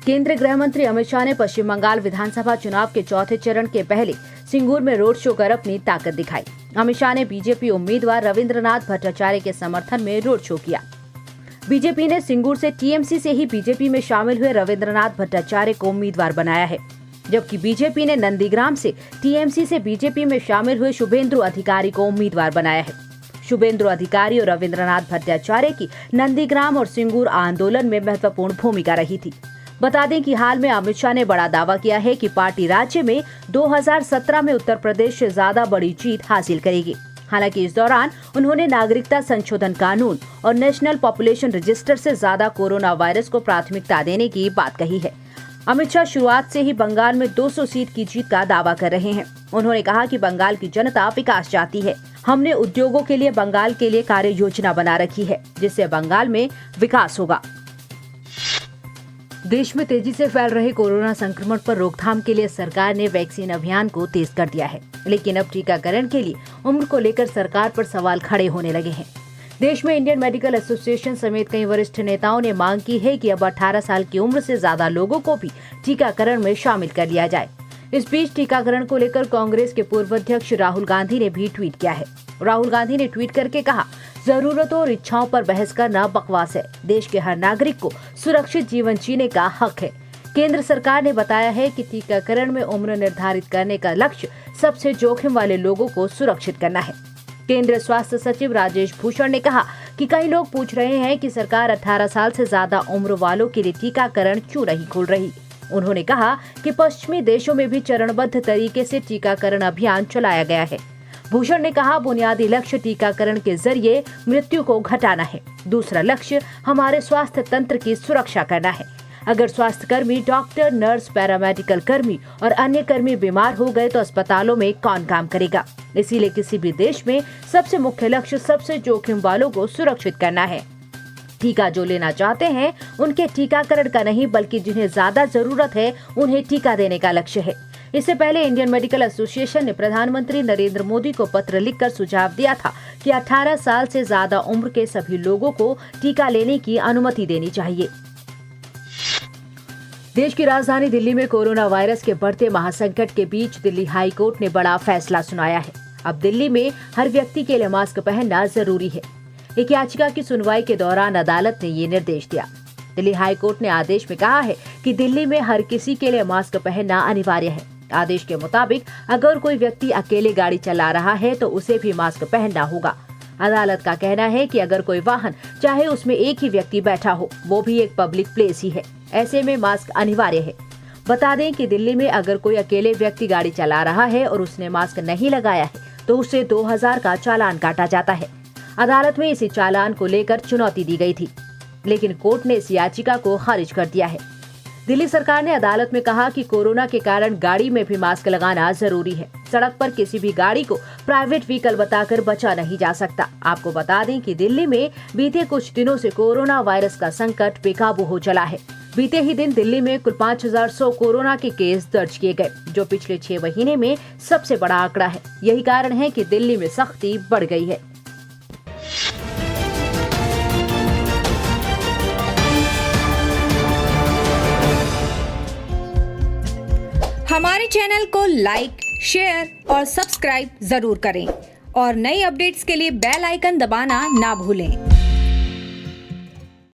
केंद्रीय गृह मंत्री अमित शाह ने पश्चिम बंगाल विधानसभा चुनाव के चौथे चरण के पहले सिंगूर में रोड शो कर अपनी ताकत दिखाई। अमित शाह ने बीजेपी उम्मीदवार रविंद्रनाथ भट्टाचार्य के समर्थन में रोड शो किया। बीजेपी ने सिंगूर से टीएमसी से ही बीजेपी में शामिल हुए रविंद्रनाथ भट्टाचार्य को उम्मीदवार बनाया है, जबकि बीजेपी ने नंदीग्राम से टीएमसी से बीजेपी में शामिल हुए शुभेंदु अधिकारी को उम्मीदवार बनाया है। शुभेंदु अधिकारी और रविंद्रनाथ भट्टाचार्य की नंदीग्राम और सिंगूर आंदोलन में महत्वपूर्ण भूमिका रही थी। बता दें कि हाल में अमित शाह ने बड़ा दावा किया है कि पार्टी राज्य में 2017 में उत्तर प्रदेश से ज्यादा बड़ी जीत हासिल करेगी। हालांकि इस दौरान उन्होंने नागरिकता संशोधन कानून और नेशनल पॉपुलेशन रजिस्टर से ज्यादा कोरोना वायरस को प्राथमिकता देने की बात कही है। अमित शाह शुरुआत से ही बंगाल में 200 सीट की जीत का दावा कर रहे हैं। उन्होंने कहा कि बंगाल की जनता विकास चाहती है। हमने उद्योगों के लिए बंगाल के लिए कार्य योजना बना रखी है, जिससे बंगाल में विकास होगा। देश में तेजी से फैल रहे कोरोना संक्रमण पर रोकथाम के लिए सरकार ने वैक्सीन अभियान को तेज कर दिया है, लेकिन अब टीकाकरण के लिए उम्र को लेकर सरकार पर सवाल खड़े होने लगे हैं। देश में इंडियन मेडिकल एसोसिएशन समेत कई वरिष्ठ नेताओं ने मांग की है कि अब 18 साल की उम्र से ज्यादा लोगों को भी टीकाकरण में शामिल कर लिया जाए। इस बीच टीकाकरण को लेकर कांग्रेस के पूर्व अध्यक्ष राहुल गांधी ने भी ट्वीट किया है। राहुल गांधी ने ट्वीट करके कहा, जरूरतों और इच्छाओं पर बहस करना बकवास है। देश के हर नागरिक को सुरक्षित जीवन जीने का हक है। केंद्र सरकार ने बताया है कि टीकाकरण में उम्र निर्धारित करने का लक्ष्य सबसे जोखिम वाले लोगों को सुरक्षित करना है। केंद्रीय स्वास्थ्य सचिव राजेश भूषण ने कहा कि कई लोग पूछ रहे हैं कि सरकार 18 साल से ज्यादा उम्र वालों के लिए टीकाकरण क्यों नहीं खोल रही। उन्होंने कहा कि पश्चिमी देशों में भी चरणबद्ध तरीके से टीकाकरण अभियान चलाया गया है। भूषण ने कहा, बुनियादी लक्ष्य टीकाकरण के जरिए मृत्यु को घटाना है। दूसरा लक्ष्य हमारे स्वास्थ्य तंत्र की सुरक्षा करना है। अगर स्वास्थ्य कर्मी, डॉक्टर, नर्स, पैरामेडिकल कर्मी और अन्य कर्मी बीमार हो गए तो अस्पतालों में कौन काम करेगा। इसीलिए किसी भी देश में सबसे मुख्य लक्ष्य सबसे जोखिम वालों को सुरक्षित करना है। टीका जो लेना चाहते हैं उनके टीकाकरण का नहीं, बल्कि जिन्हें ज्यादा जरूरत है उन्हें टीका देने का लक्ष्य है। इससे पहले इंडियन मेडिकल एसोसिएशन ने प्रधानमंत्री नरेंद्र मोदी को पत्र लिखकर सुझाव दिया था कि 18 साल से ज्यादा उम्र के सभी लोगों को टीका लेने की अनुमति देनी चाहिए। देश की राजधानी दिल्ली में कोरोना वायरस के बढ़ते महासंकट के बीच दिल्ली हाई कोर्ट ने बड़ा फैसला सुनाया है। अब दिल्ली में हर व्यक्ति के लिए मास्क पहनना जरूरी है। एक याचिका की सुनवाई के दौरान अदालत ने ये निर्देश दिया। दिल्ली हाई कोर्ट ने आदेश में कहा है कि दिल्ली में हर किसी के लिए मास्क पहनना अनिवार्य है। आदेश के मुताबिक अगर कोई व्यक्ति अकेले गाड़ी चला रहा है तो उसे भी मास्क पहनना होगा। अदालत का कहना है कि अगर कोई वाहन, चाहे उसमें एक ही व्यक्ति बैठा हो, वो भी एक पब्लिक प्लेस ही है, ऐसे में मास्क अनिवार्य है। बता दें कि दिल्ली में अगर कोई अकेले व्यक्ति गाड़ी चला रहा है और उसने मास्क नहीं लगाया है तो उसे 2000 का चालान काटा जाता है। अदालत में इसी चालान को लेकर चुनौती दी गई थी, लेकिन कोर्ट ने इस याचिका को खारिज कर दिया है। दिल्ली सरकार ने अदालत में कहा कि कोरोना के कारण गाड़ी में भी मास्क लगाना जरूरी है। सड़क पर किसी भी गाड़ी को प्राइवेट व्हीकल बताकर बचा नहीं जा सकता। आपको बता दें कि दिल्ली में बीते कुछ दिनों से कोरोना वायरस का संकट बेकाबू हो चला है। बीते ही दिन दिल्ली में कुल 5100 कोरोना के केस दर्ज किए गए, जो पिछले 6 महीने में सबसे बड़ा आंकड़ा है। यही कारण है कि दिल्ली में सख्ती बढ़ गई है। हमारे चैनल को लाइक, शेयर और सब्सक्राइब जरूर करें और नई अपडेट्स के लिए बेल आइकन दबाना ना भूलें।